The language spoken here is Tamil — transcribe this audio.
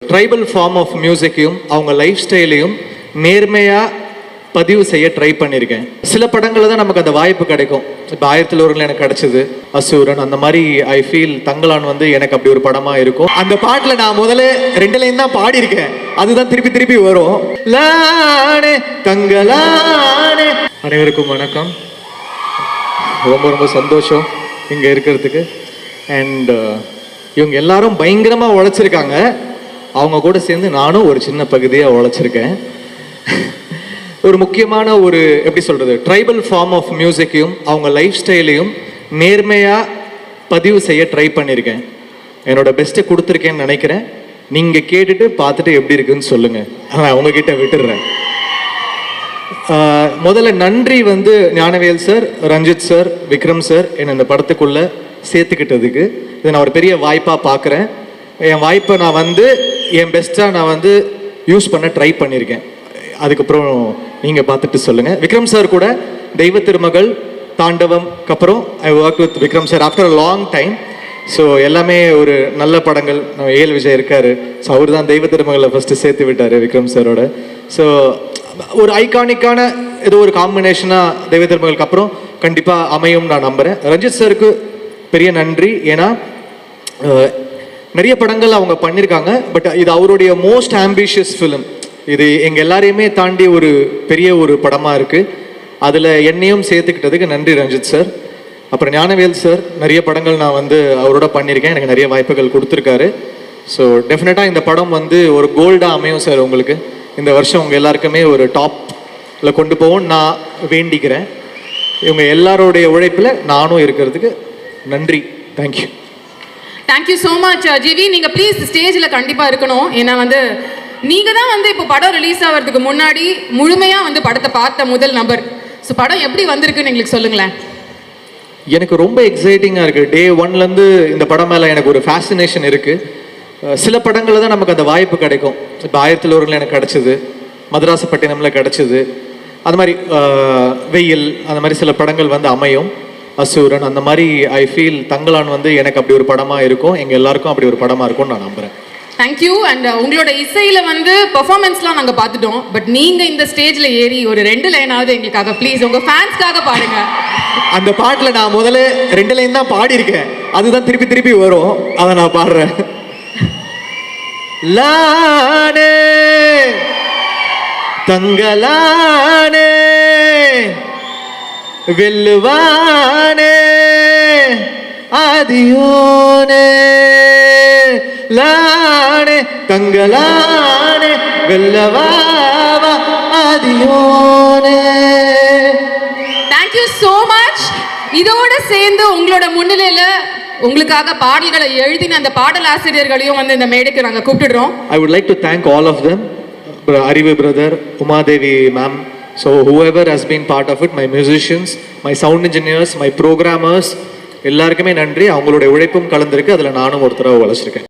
ட்ரைபல் ஃபார்ம் ஆஃப் மியூசிக்கையும் அவங்க லைஃப் ஸ்டைலையும் நேர்மையாக பதிவு செய்ய ட்ரை பண்ணியிருக்கேன். சில படங்களில் தான் நமக்கு அந்த வாய்ப்பு கிடைக்கும். இப்போ 1001 எனக்கு கிடைச்சது, அசூரன், அந்த மாதிரி ஐ ஃபீல் தங்கலான் வந்து எனக்கு அப்படி ஒரு படமாக இருக்கும். அந்த பாட்டில் நான் முதல்ல 2 லைன் தான் பாடியிருக்கேன், அதுதான் திருப்பி திருப்பி வரும். லானே தங்கலானே. அனைவருக்கும் வணக்கம். ரொம்ப ரொம்ப சந்தோஷம் இங்கே இருக்கிறதுக்கு. அண்ட் இவங்க எல்லாரும் பயங்கரமாக உழைச்சிருக்காங்க. அவங்க கூட சேர்ந்து நானும் ஒரு சின்ன பகுதியாக உழைச்சிருக்கேன். ஒரு முக்கியமான ஒரு எப்படி சொல்கிறது, ட்ரைபல் ஃபார்ம் ஆஃப் மியூசிக்கையும் அவங்க லைஃப் ஸ்டைலையும் நேர்மையாக பதிவு செய்ய ட்ரை பண்ணியிருக்கேன். என்னோட பெஸ்ட்டை கொடுத்துருக்கேன்னு நினைக்கிறேன். நீங்கள் கேட்டுட்டு பார்த்துட்டு எப்படி இருக்குன்னு சொல்லுங்கள். நான் உங்ககிட்ட விட்டுடுறேன். முதல்ல நன்றி வந்து Gnanavel sir, Ranjith sir, Vikram sir என்னை இந்த படத்துக்குள்ளே சேர்த்துக்கிட்டதுக்கு. இதை நான் ஒரு பெரிய வாய்ப்பாக பார்க்குறேன். என் வாய்ப்பை நான் வந்து என் பெஸ்ட்டாக நான் வந்து யூஸ் பண்ண ட்ரை பண்ணியிருக்கேன். அதுக்கப்புறம் நீங்கள் பார்த்துட்டு சொல்லுங்கள். விக்ரம் சார் கூட தெய்வ திருமகள், தாண்டவம்க்கு அப்புறம் I work with Vikram sir after a long time. So எல்லாமே ஒரு நல்ல படங்கள். நம்ம ஏஎல் விஜய் இருக்கார், ஸோ அவர் தான் தெய்வ திருமகளை ஃபஸ்ட்டு சேர்த்து விட்டார் விக்ரம் சாரோட. ஸோ ஒரு ஐகானிக்கான ஏதோ ஒரு காம்பினேஷனாக தெய்வ திருமகளுக்கு அப்புறம் கண்டிப்பாக அமையும் நான் நம்புகிறேன். ரஞ்சித் சாருக்கு பெரிய நன்றி. ஏன்னா நிறைய படங்கள் அவங்க பண்ணியிருக்காங்க, பட் இது அவருடைய மோஸ்ட் ஆம்பிஷியஸ் ஃபிலிம். இது எங்கள் எல்லாரையுமே தாண்டி ஒரு பெரிய ஒரு படமாக இருக்குது. அதில் என்னையும் சேர்த்துக்கிட்டதுக்கு நன்றி ரஞ்சித் சார். அப்புறம் ஞானவேல் சார், நிறைய படங்கள் நான் வந்து அவரோட பண்ணியிருக்கேன், எனக்கு நிறைய வாய்ப்புகள் கொடுத்துருக்காரு. ஸோ டெஃபினட்டாக இந்த படம் வந்து ஒரு கோல்டாக அமையும் சார் உங்களுக்கு. இந்த வருஷம் உங்கள் எல்லாருக்குமே ஒரு டாப்பில் கொண்டு போவோம் நான் வேண்டிக்கிறேன். இவங்க எல்லாரோடைய உழைப்பில் நானும் இருக்கிறதுக்கு நன்றி. Thank you. Thank you so much GV. நீங்கள் ப்ளீஸ் ஸ்டேஜில் கண்டிப்பாக இருக்கணும். ஏன்னா வந்து நீங்கள் தான் வந்து இப்போ படம் ரிலீஸ் ஆகிறதுக்கு முன்னாடி முழுமையாக வந்து படத்தை பார்த்த முதல் நபர். ஸோ படம் எப்படி வந்திருக்குன்னு எங்களுக்கு சொல்லுங்களேன். எனக்கு ரொம்ப எக்ஸைட்டிங்காக இருக்குது. டே 1லேருந்து இந்த படம் மேலே எனக்கு ஒரு ஃபேசினேஷன் இருக்குது. சில படங்களில் தான் நமக்கு அந்த வாய்ப்பு கிடைக்கும். இப்போ 1001 எனக்கு கிடச்சிது, மதராசப்பட்டினமில் கிடச்சிது, அது மாதிரி வெயில், அந்த மாதிரி சில படங்கள் வந்து அமையும், அசூரன், அந்த மாதிரி ஐ ஃபீல் தங்கலான் வந்து எனக்கு அப்படி ஒரு படமாக இருக்கும். எங்கள் எல்லாருக்கும் அப்படி ஒரு படமாக இருக்கும்னு நான் நம்புகிறேன். தேங்க்யூ. அண்ட் உங்களோட இசையில் வந்து பர்ஃபார்மன்ஸ்லாம் நாங்கள் பார்த்துட்டோம், பட் நீங்கள் இந்த ஸ்டேஜில் ஏறி ஒரு 2 லைனாவது எங்களுக்காக ப்ளீஸ் உங்கள் ஃபேன்ஸ்க்காக பாருங்க. அந்த பாட்டில் நான் முதல்ல 2 லைன் தான் பாடியிருக்கேன், அதுதான் திருப்பி திருப்பி வரும், அதை நான் பாடுறேன். லானே தங்கலானே வெல்லுவானே ஆதியோனே. லானே தங்கலானே வெல்லவாவா ஆதியோனே. Thank you so much. இதோட சேர்ந்து உங்களோட முன்னிலையில் உங்களுக்காக பாடல்களை எழுதின அந்த பாடல் ஆசிரியர்களையும் வந்து இந்த மேடைக்கு நாங்கள் கூப்பிட்டுடுறோம். I would like to thank all of them, Arivu brother, Umadevi ma'am, so whoever has been part of it, my musicians, my sound engineers, my programmers, எல்லாருக்குமே நன்றி. அவங்களுடைய உழைப்பும் கலந்துருக்கு, அதில் நானும் ஒருத்தராக உழைச்சிருக்கேன்.